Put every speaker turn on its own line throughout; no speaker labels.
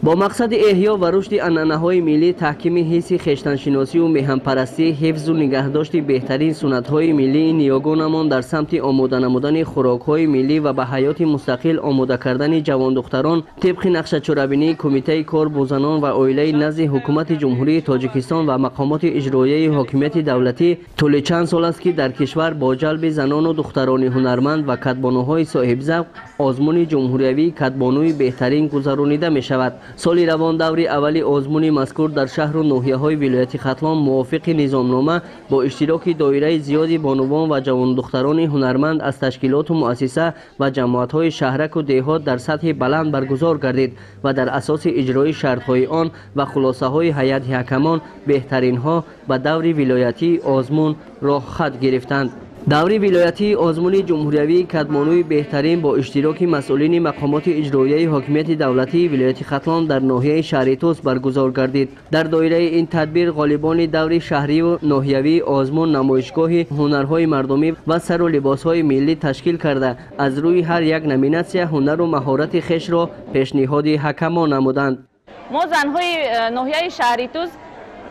با مقصد احیا و رشد عنعنه‌های ملی، تحکیم حس خویشتن‌شناسی و میهن‌پرستی، حفظ و نگهداشت بهترین سنت‌های ملی، نیاگانمان در سمت آماده نمودن خوراک‌های ملی و به حیات مستقل آماده کردن جوان دختران طبق نقشه چوبینی کمیته کار با زنان و عائله نزد حکومت جمهوری تاجیکستان و مقامات اجرایی حاکمیت دولتی طول چند سال است که در کشور با جلب زنان و دختران هنرمند و کدبانوهای صاحب ذوق آزمون جمهوریوی کدبانوی بهترین گذرانیده می شود. سال روان دور اول آزمون مذکور در شهر و ناحیه‌های ولایت ختلان موافق نظامنامه با اشتراک دایره زیادی بانوان و جوان دختران هنرمند از تشکیلات و مؤسسه و جماعت‌های شهرک و دیهات در سطح بلند برگزار گردید و در اساس اجرای شرط‌های آن و خلاصه‌های هیئت حکمان بهترین‌ها به دور ولایتی آزمون راه خط گرفتند. دور ولایتی آزمون جمهوریوی کدبانوی بهترین با اشتراک مسئولین مقامات اجرایی حاکمیت دولتی ولایت ختلان در ناحیه شهری توس برگزار گردید. در دایره این تدبیر غالبان دور شهری و ناحیوی آزمون نمایشگاه هنرهای مردمی و سر و لباسهای ملی تشکیل کرده از روی هر یک نومیناسیون هنر و مهارت خویش را پیشنهاد حکمان نمودند.
ما زنهای ناحیه شهری توس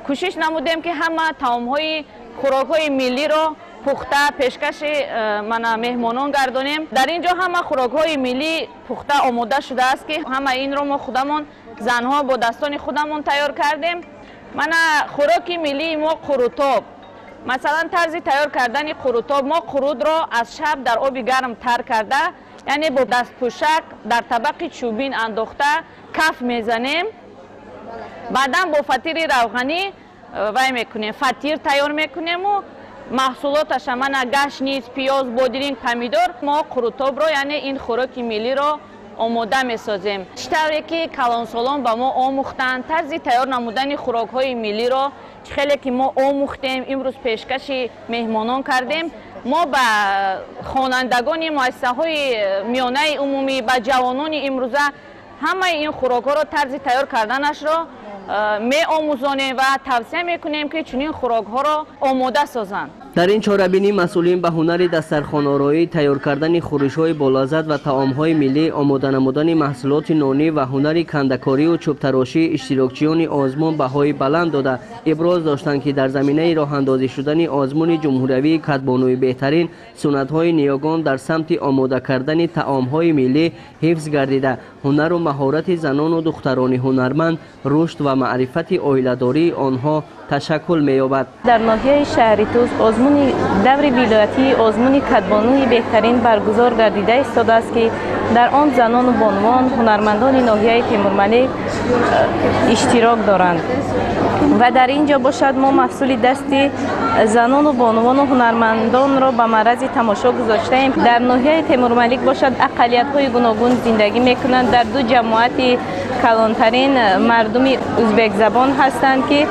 کوشش نمودیم که همه طعام‌های خوراک‌های ملی را پخته پیشکش مهمانان گردانیم. در اینجا همه خوراک‌های ملی پخته آماده شده است که همه این را ما خودمون زنها با دستان خودمون تیار کردیم. خوراک ملی ما قروتاب، مثلا طرز تیار کردن قروتاب، ما قرود را از شب در آب گرم تر کرده، یعنی با دست پوشک در طبق چوبین انداخته کف میزنیم، بعدا با فطیر روغنی وای میکنیم، فطیر تیار میکنیم و محصولاتش گشنیز، پیاز، بادرینگ، پمیدور. ما قروتاب را یعنی این خوراک ملی را آماده میسازیم. طوری که کلانسالان به ما آموختند طرز تیار نمودن خوراک های ملی را خیلی که ما آموختیم، امروز پیشکش مهمانان کردیم. ما به خوانندگان مؤسسه های میانه عمومی، به جوانان امروزه همه این خوراک ها را طرز تیار کردنش را می آموزانیم و توصیه میکنیم که چنین خوراک ها را آماده سازند.
در این چاره‌بینی مسئولین به هنر دسترخوان‌آرایی، تیار کردن خورش‌های بالذات و طعام‌های ملی، آماده نمودن محصولات نانی و هنر کنده‌کاری و چوب تراشی اشتراکچیان آزمون بهای بلند داده ابراز داشتند که در زمینه راه اندازی شدن آزمون جمهوریوی کدبانوی بهترین سنت‌های نیاگان در سمت آماده کردن طعام‌های ملی حفظ گردیده هنر و مهارت زنان و دختران هنرمند رشد و معرفت عائله‌داری آنها تشکل می‌یابد.
در ناحیه شهری توس آزمون دور ولایتی آزمون کدبانوی بهترین برگزار گردیده ایستاده است که در آن زنان و بانوان هنرمندان ناحیه تیمورملک اشتراک دارند و در اینجا باشد ما محصول دستی زنان و بانوان و هنرمندان را به معرض تماشا گذاشته ایم. در ناحیه تیمورملک باشد اقلیت های گوناگون زندگی میکنند. در دو جماعت کلانترین مردم ازبک زبان هستند که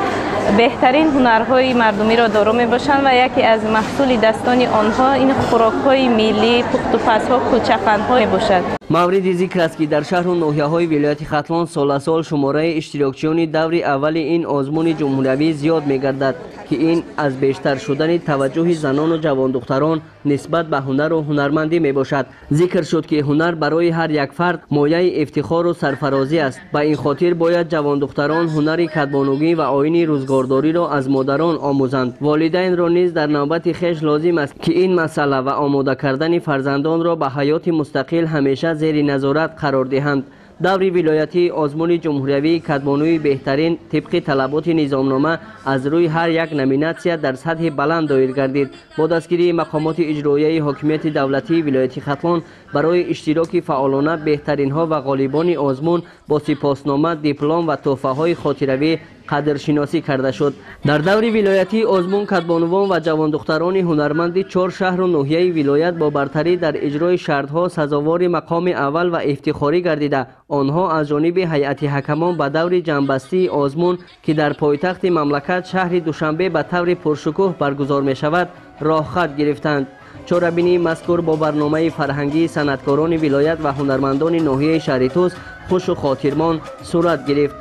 بهترین هنرهای مردمی را دارا می باشند و یکی از محصول دستان آنها این خوراک‌های ملی پخت و پزها کوچک‌قندها می باشد.
مورد ذکر است که در شهر و ناحیه‌های ولایت ختلان سال شماره اشتراکچیان دور اول این آزمون جمهوریوی زیاد می‌گردد که این از بیشتر شدن توجه زنان و جوان دختران نسبت به هنر و هنرمندی میباشد. ذکر شد که هنر برای هر یک فرد مایه افتخار و سرفرازی است. به این خاطر باید جوان دختران هنر کدبانوگی و آیین روزگارداری را از مادران آموزند. والدین را نیز در نوبت خویش لازم است که این مسئله و آماده کردن فرزندان را به حیات مستقل همیشه زیر نظارت قرار دهند. دور ولایتی آزمون جمهوریوی کدبانوی بهترین طبق طلبات نظامنامه از روی هر یک نومیناسیون در سطح بلند دایر گردید. با دستگیری مقامات اجرایی حاکمیت دولتی ولایت ختلان برای اشتراک فعالانه بهترین ها و غالبان آزمون با سپاسنامه، دیپلم و تحفه های خاطروی قدرشناسی کرده شد. در دور ولایتی آزمون کدبانوان و جوان دختران هنرمند 4 شهر و ناحیه ولایت با برتری در اجرای شرطها سزاوار مقام اول و افتخاری گردیده آنها از جانب هیئت حکمان به دور جنبستی آزمون که در پایتخت مملکت شهر دوشنبه به طور پرشکوه برگزار می شود راه خط گرفتند. چاره‌بینی مذکور با برنامه فرهنگی صنعتکاران ولایت و هنرمندان ناحیه شهر توس خوش و خاطرمان صورت گرفت.